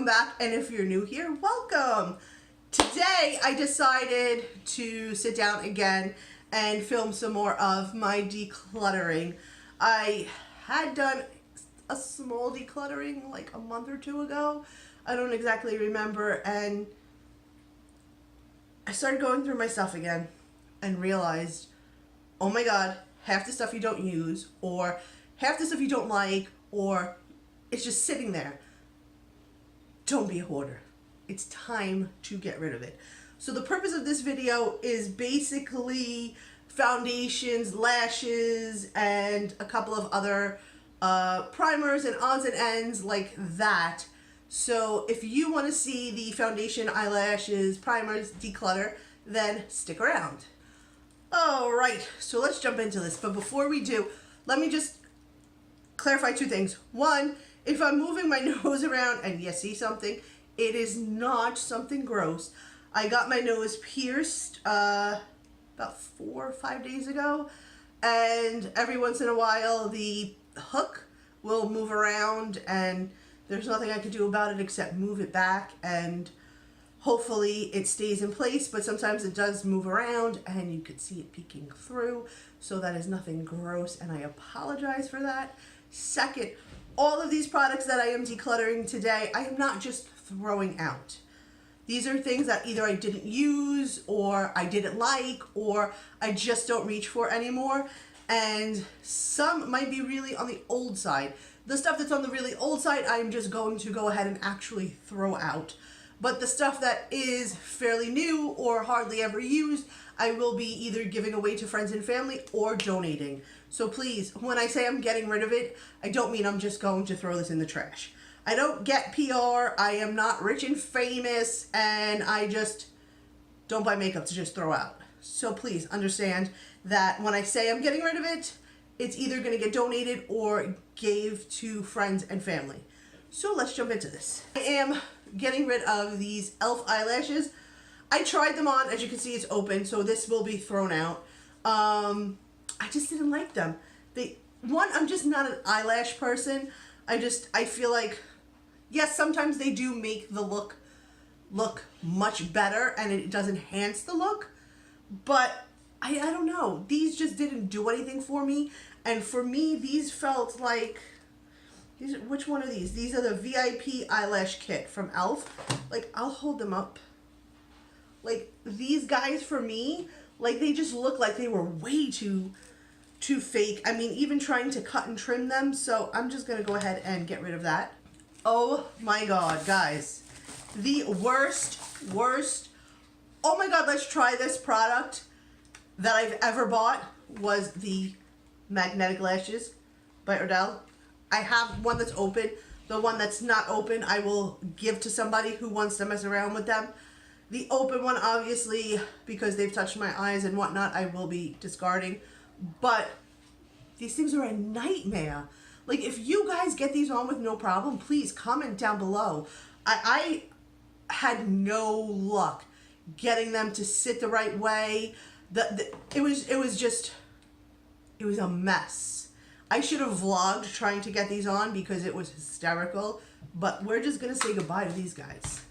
welcome back, and if you're new here, welcome. Today I decided to sit down again and film some more of my decluttering. I had done a small decluttering like a month or two ago. I don't exactly remember, and I started going through my stuff again and realized, oh my god, half the stuff you don't use, or half the stuff you don't like, or it's just sitting there. Don't be a hoarder. It's time to get rid of it. So the purpose of this video is basically foundations, lashes, and a couple of other primers and odds and ends like that. So if you want to see the foundation, eyelashes, primers, declutter, then stick around. Alright, so let's jump into this. But before we do, let me just clarify two things. One, if I'm moving my nose around and you see something, it is not something gross. I got my nose pierced about 4 or 5 days ago, and every once in a while the hook will move around and there's nothing I can do about it except move it back, and hopefully it stays in place, but sometimes it does move around and you could see it peeking through, so that is nothing gross and I apologize for that. Second, all of these products that I am decluttering today, I am not just throwing out. These are things that either I didn't use, or I didn't like, or I just don't reach for anymore. And some might be really on the old side. The stuff that's on the really old side, I'm just going to go ahead and actually throw out. But the stuff that is fairly new or hardly ever used, I will be either giving away to friends and family or donating. So please, when I say I'm getting rid of it, I don't mean I'm just going to throw this in the trash. I don't get PR, I am not rich and famous, and I just don't buy makeup to just throw out. So please understand that when I say I'm getting rid of it, it's either going to get donated or gave to friends and family. So let's jump into this. I am getting rid of these e.l.f. eyelashes. I tried them on, as you can see it's open, so this will be thrown out. I just didn't like them. I'm just not an eyelash person. I feel like, yes, sometimes they do make the look much better and it does enhance the look, but I don't know. These just didn't do anything for me, and for me, these felt like, which one are these? These are the VIP eyelash kit from e.l.f. Like, I'll hold them up. Like, these guys for me, like, they just look like they were way too fake. I mean, even trying to cut and trim them, so I'm just gonna go ahead and get rid of that. Oh my god, guys. The worst, oh my god, let's try this product that I've ever bought was the magnetic lashes by Ardell. I have one that's open. The one that's not open, I will give to somebody who wants to mess around with them. The open one, obviously, because they've touched my eyes and whatnot, I will be discarding. But these things are a nightmare. Like, if you guys get these on with no problem, please comment down below. I had no luck getting them to sit the right way. It was a mess. I should have vlogged trying to get these on because it was hysterical, but we're just gonna say goodbye to these guys.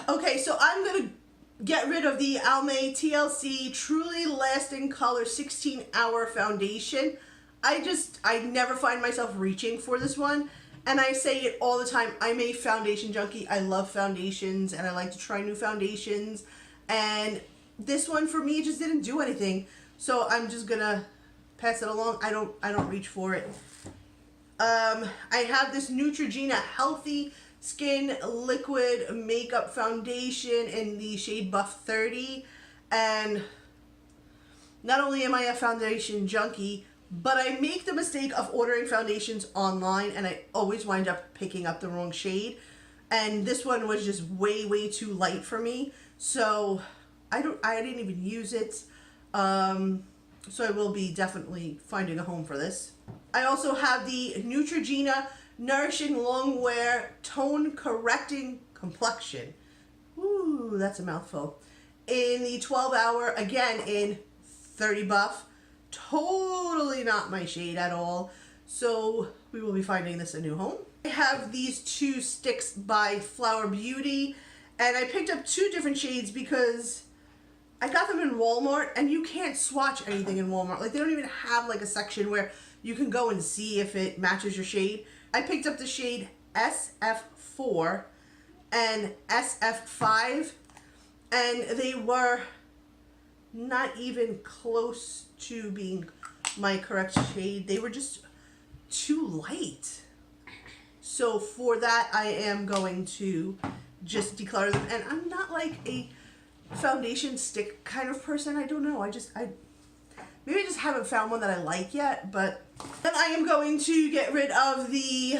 Okay, so I'm gonna get rid of the Almay TLC Truly Lasting Color 16-Hour Foundation. I never find myself reaching for this one, and I say it all the time. I'm a foundation junkie. I love foundations, and I like to try new foundations, and this one for me just didn't do anything, so I'm just gonna pass it along. I don't reach for it. I have this Neutrogena Healthy Skin Liquid Makeup Foundation in the shade Buff 30, and not only am I a foundation junkie, but I make the mistake of ordering foundations online and I always wind up picking up the wrong shade, and this one was just way too light for me, so I didn't even use it. So I will be definitely finding a home for this. I also have the Neutrogena Nourishing Longwear Tone Correcting Complexion. Ooh, that's a mouthful. In the 12-hour, again in 30 Buff. Totally not my shade at all. So we will be finding this a new home. I have these two sticks by Flower Beauty, and I picked up two different shades because I got them in Walmart, and you can't swatch anything in Walmart. Like, they don't even have like a section where you can go and see if it matches your shade. I picked up the shade SF4 and SF5, and they were not even close to being my correct shade. They were just too light. So for that, I am going to just declutter them. And I'm not like a foundation stick kind of person. I don't know. Maybe I just haven't found one that I like yet. But then I am going to get rid of the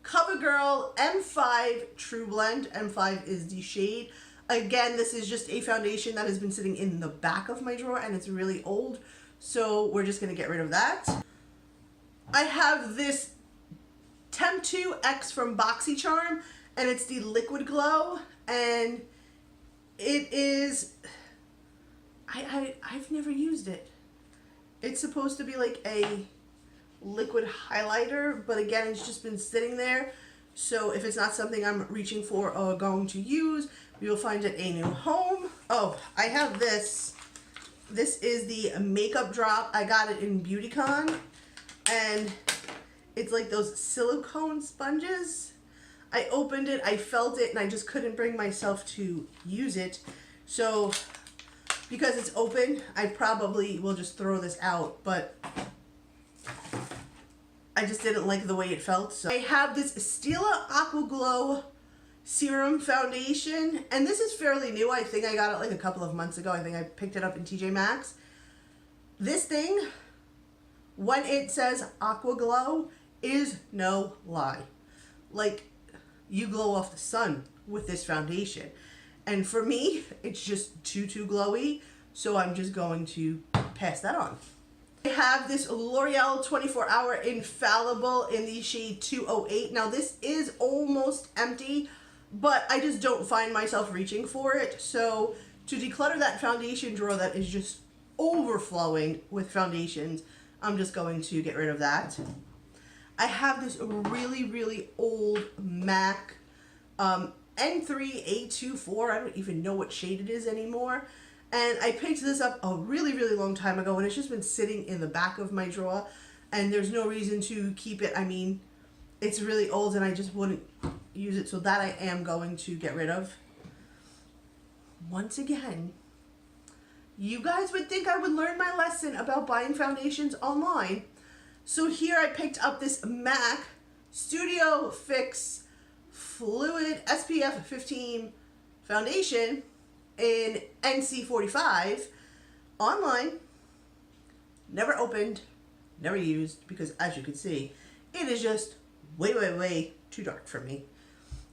CoverGirl M5 True Blend. M5 is the shade. Again, this is just a foundation that has been sitting in the back of my drawer, and it's really old. So we're just going to get rid of that. I have this Temp 2X from BoxyCharm, and it's the Liquid Glow, and it is, I've never used it. It's supposed to be like a liquid highlighter, but again, it's just been sitting there. So if it's not something I'm reaching for or going to use, we will find it a new home. Oh, I have this. This is the makeup drop. I got it in BeautyCon, and it's like those silicone sponges. I opened it, I felt it, and I just couldn't bring myself to use it. So because it's open, I probably will just throw this out, but I just didn't like the way it felt. So I have this Stila Aqua Glow Serum Foundation, and this is fairly new. I think I got it like a couple of months ago. I think I picked it up in TJ Maxx. This thing, when it says Aqua Glow, is no lie. Like, you glow off the sun with this foundation. And for me, it's just too glowy, so I'm just going to pass that on. I have this L'Oreal 24 Hour Infallible in the shade 208. Now, this is almost empty, but I just don't find myself reaching for it. So to declutter that foundation drawer that is just overflowing with foundations, I'm just going to get rid of that. I have this really old MAC N3A24. I don't even know what shade it is anymore. And I picked this up a really long time ago, and it's just been sitting in the back of my drawer, and there's no reason to keep it. I mean, it's really old, and I just wouldn't use it, so that I am going to get rid of. Once again, you guys would think I would learn my lesson about buying foundations online. So here I picked up this MAC Studio Fix Fluid SPF 15 foundation in NC45 online. Never opened, never used, because as you can see, it is just way too dark for me.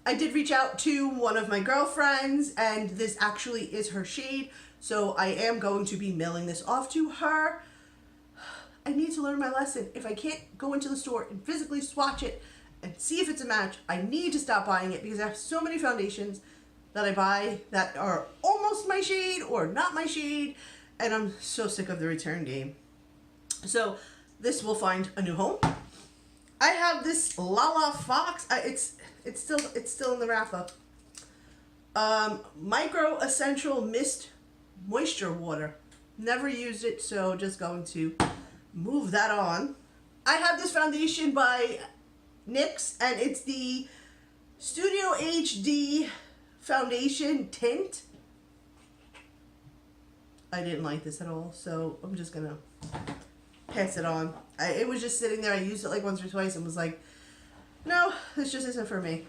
I did reach out to one of my girlfriends, and this actually is her shade, so I am going to be mailing this off to her. I need to learn my lesson. If I can't go into the store and physically swatch it and see if it's a match, I need to stop buying it, because I have so many foundations that I buy that are almost my shade or not my shade, and I'm so sick of the return game. So this will find a new home. I have this Lala Fox. It's still in the wrap up. Micro Essential Mist Moisture Water. Never used it, so just going to move that on. I have this foundation by NYX, and it's the Studio HD Foundation Tint. I didn't like this at all, so I'm just gonna pass it on. It was just sitting there. I used it like once or twice and was like, no, this just isn't for me.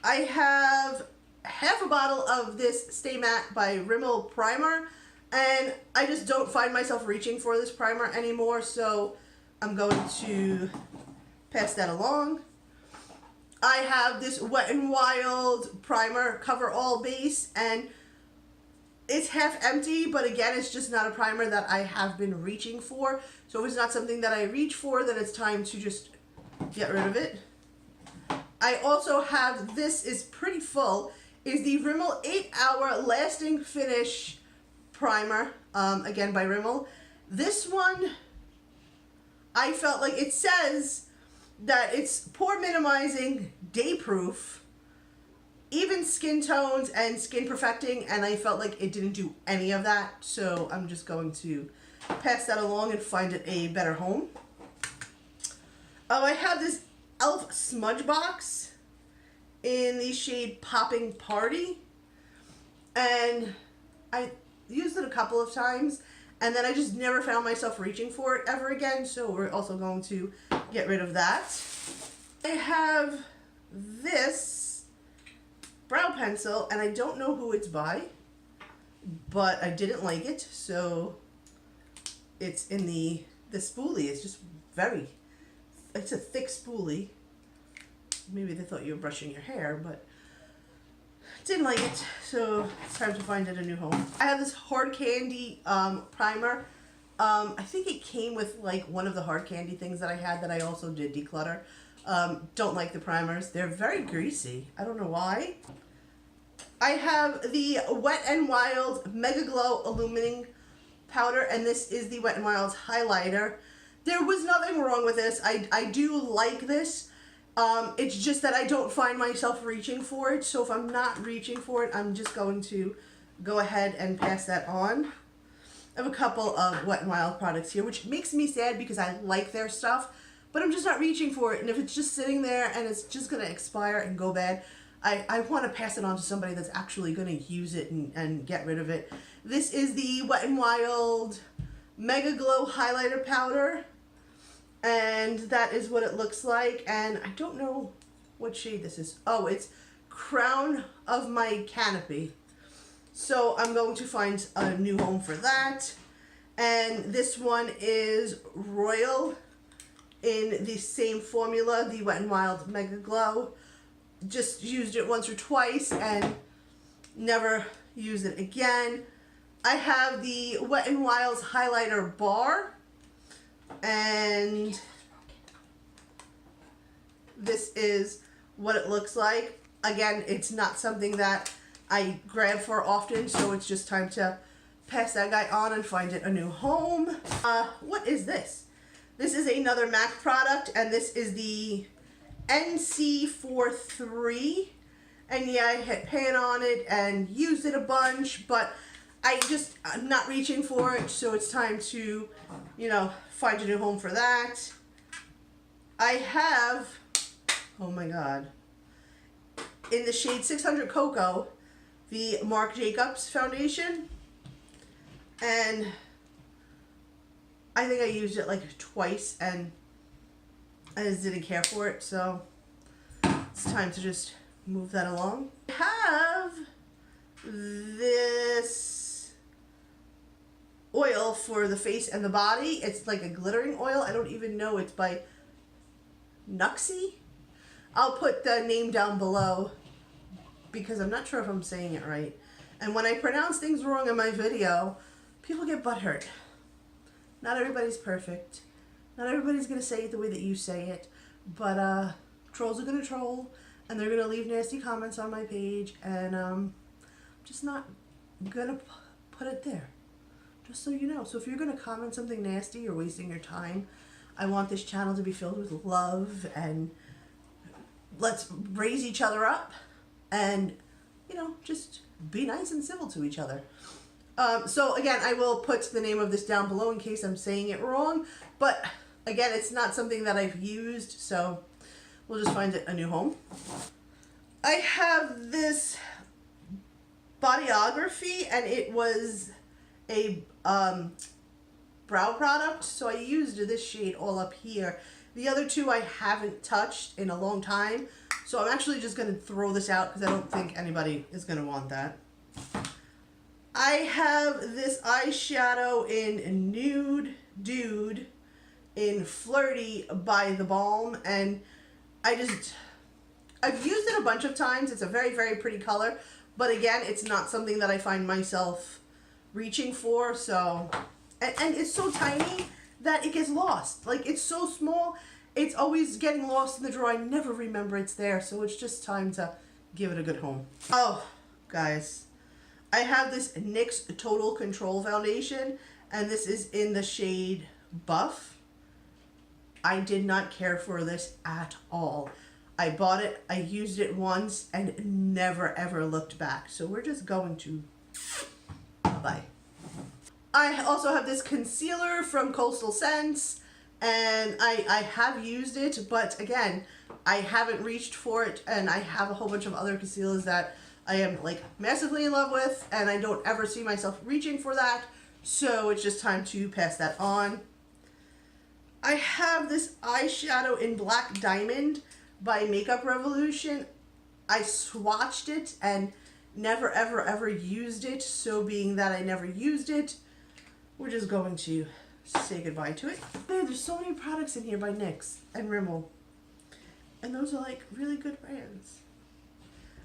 I have half a bottle of this Stay Matte by Rimmel primer, and I just don't find myself reaching for this primer anymore, so I'm going to pass that along. I have this Wet n Wild primer, Cover All base, and it's half empty, but again, it's just not a primer that I have been reaching for. So if it's not something that I reach for, then it's time to just get rid of it. I also have, this is pretty full, is the Rimmel 8-Hour Lasting Finish Primer, again by Rimmel. This one, I felt like it says that it's pore minimizing, day proof, even skin tones and skin perfecting, and I felt like it didn't do any of that, so I'm just going to pass that along and find it a better home. Oh, I have this e.l.f. smudge box in the shade Popping Party, and I used it a couple of times, and then I just never found myself reaching for it ever again, so we're also going to get rid of that. I have this brow pencil, and I don't know who it's by, but I didn't like it, so it's in the spoolie. It's just it's a thick spoolie. Maybe they thought you were brushing your hair, but didn't like it, so it's time to find it a new home. I have this hard candy primer. I think it came with like one of the hard candy things that I had that I also did declutter. Don't like the primers. They're very greasy. I don't know why. I have the Wet n Wild Mega Glow Illuminating Powder, and this is the Wet n Wild highlighter. There was nothing wrong with this. I do like this. It's just that I don't find myself reaching for it, so if I'm not reaching for it, I'm just going to go ahead and pass that on. I have a couple of Wet n Wild products here, which makes me sad because I like their stuff, but I'm just not reaching for it, and if it's just sitting there and it's just going to expire and go bad, I want to pass it on to somebody that's actually going to use it and get rid of it. This is the Wet n Wild Mega Glow Highlighter Powder, and that is what it looks like, and I don't know what shade this is. Oh, it's Crown of My Canopy. So I'm going to find a new home for that. And this one is Royal in the same formula, the Wet n Wild Mega Glow. Just used it once or twice and never use it again. I have the Wet n Wild's highlighter bar, and this is what it looks like. Again, it's not something that I grab for often, so it's just time to pass that guy on and find it a new home. What is this? This is another MAC product, and this is the NC43, and yeah, I hit pan on it and used it a bunch, but I'm not reaching for it, so it's time to, find a new home for that. I have, oh my god, in the shade 600 Cocoa, the Marc Jacobs foundation, and I think I used it like twice and I just didn't care for it, so it's time to just move that along. I have this oil for the face and the body. It's like a glittering oil. I don't even know. It's by Nuxie. I'll put the name down below because I'm not sure if I'm saying it right. And when I pronounce things wrong in my video, people get butthurt. Not everybody's perfect. Not everybody's going to say it the way that you say it. But trolls are going to troll, and they're going to leave nasty comments on my page, and I'm just not going to put it there. Just so you know. So if you're going to comment something nasty, you're wasting your time. I want this channel to be filled with love, and let's raise each other up, and, just be nice and civil to each other. So again, I will put the name of this down below in case I'm saying it wrong, but again, it's not something that I've used, so we'll just find it a new home. I have this Bodyography, and it was a brow product, so I used this shade all up here. The other two I haven't touched in a long time, so I'm actually just going to throw this out because I don't think anybody is going to want that. I have this eyeshadow in Nude Dude in Flirty by The Balm, and I've used it a bunch of times. It's a very, very pretty color, but again, it's not something that I find myself reaching for, so, and it's so tiny that it gets lost. Like, it's so small, it's always getting lost in the drawer. I never remember it's there, so it's just time to give it a good home. Oh, guys. I have this NYX Total Control Foundation, and this is in the shade Buff. I did not care for this at all. I bought it, I used it once, and never ever looked back. So we're just going to bye-bye. I also have this concealer from Coastal Scents, and I have used it, but again, I haven't reached for it, and I have a whole bunch of other concealers that I am like massively in love with, and I don't ever see myself reaching for that, so it's just time to pass that on. I have this eyeshadow in Black Diamond by Makeup Revolution. I swatched it and never ever ever used it, so being that I never used it, we're just going to say goodbye to it. There's so many products in here by NYX and Rimmel, and those are like really good brands.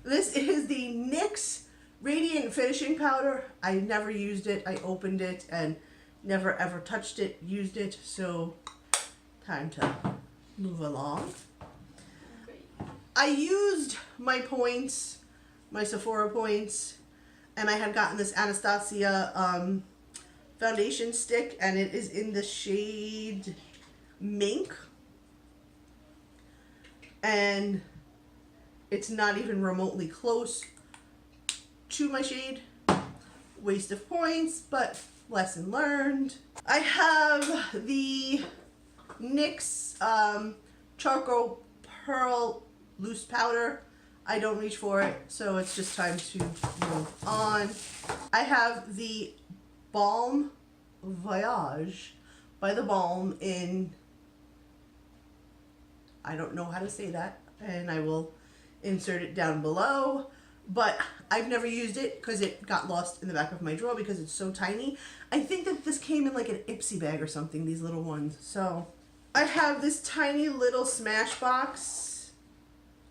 This is the NYX Radiant Finishing Powder. I never used it. I opened it and never ever touched it, used it, so time to move along. I used my points, my Sephora points, and I had gotten this Anastasia foundation stick, and it is in the shade Mink, and it's not even remotely close to my shade. Waste of points, but lesson learned. I have the NYX Charcoal Pearl Loose Powder. I don't reach for it, so it's just time to move on. I have the Balm Voyage by The Balm in, I don't know how to say that, and I will insert it down below, but I've never used it because it got lost in the back of my drawer because it's so tiny. I think that this came in like an Ipsy bag or something, these little ones. So I have this tiny little Smashbox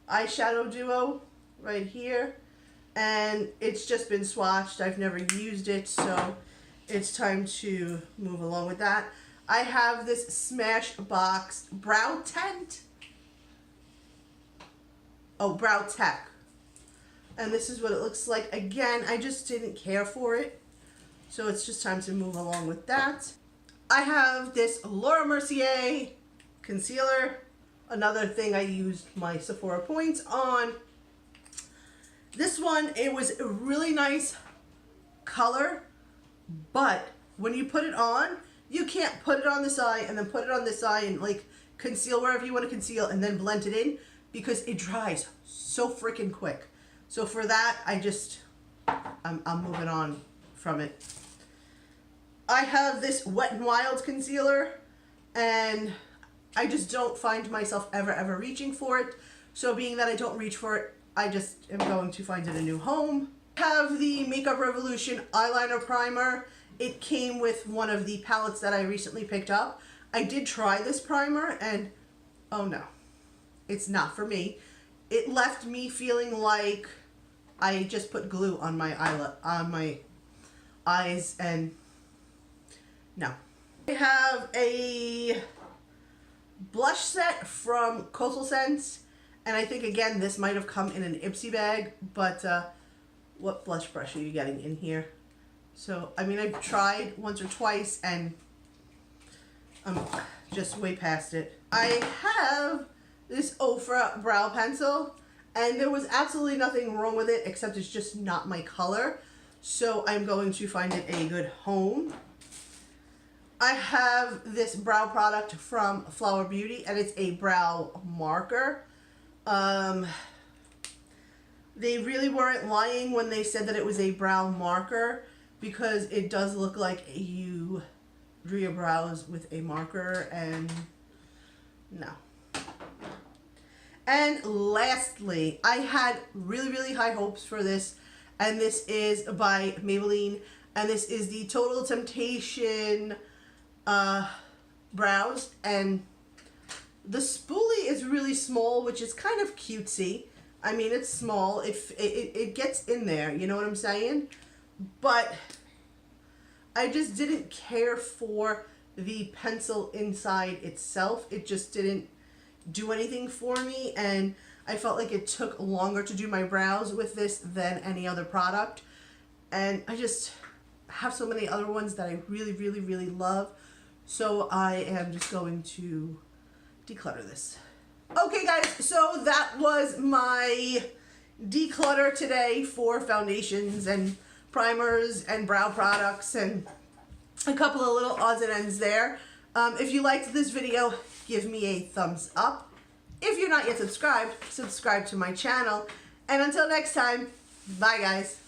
eyeshadow duo right here, and it's just been swatched. I've never used it, so it's time to move along with that. I have this Smashbox Brow Tint. Oh, Brow Tech. And this is what it looks like. Again, I just didn't care for it, so it's just time to move along with that. I have this Laura Mercier concealer. Another thing I used my Sephora points on. This one, it was a really nice color, but when you put it on, you can't put it on this eye and then put it on this eye and like conceal wherever you want to conceal and then blend it in, because it dries so freaking quick. So for that, I'm moving on from it. I have this Wet n Wild concealer, and I just don't find myself ever reaching for it. So being that I don't reach for it, I just am going to find it a new home. I have the Makeup Revolution eyeliner primer. It came with one of the palettes that I recently picked up. I did try this primer, and oh no, it's not for me. It left me feeling like I just put glue on my eyes, and no. I have a blush set from Coastal Scents, and I think again this might have come in an Ipsy bag, but what blush brush are you getting in here? So I mean, I've tried once or twice and I'm just way past it. I have this Ofra brow pencil, and there was absolutely nothing wrong with it except it's just not my color, so I'm going to find it a good home. I have this brow product from Flower Beauty, and it's a brow marker. They really weren't lying when they said that it was a brow marker, because it does look like you drew your brows with a marker, and no. And lastly, I had really high hopes for this, and this is by Maybelline, and this is the Total Temptation brows, and the spoolie is really small, which is kind of cutesy. I mean, it's small, it gets in there, you know what I'm saying? But I just didn't care for the pencil inside itself. It just didn't do anything for me, and I felt like it took longer to do my brows with this than any other product. And I just have so many other ones that I really love, so I am just going to declutter this. Okay guys, so that was my declutter today for foundations and primers and brow products and a couple of little odds and ends there. If you liked this video, give me a thumbs up. If you're not yet subscribed, subscribe to my channel. And until next time, bye guys.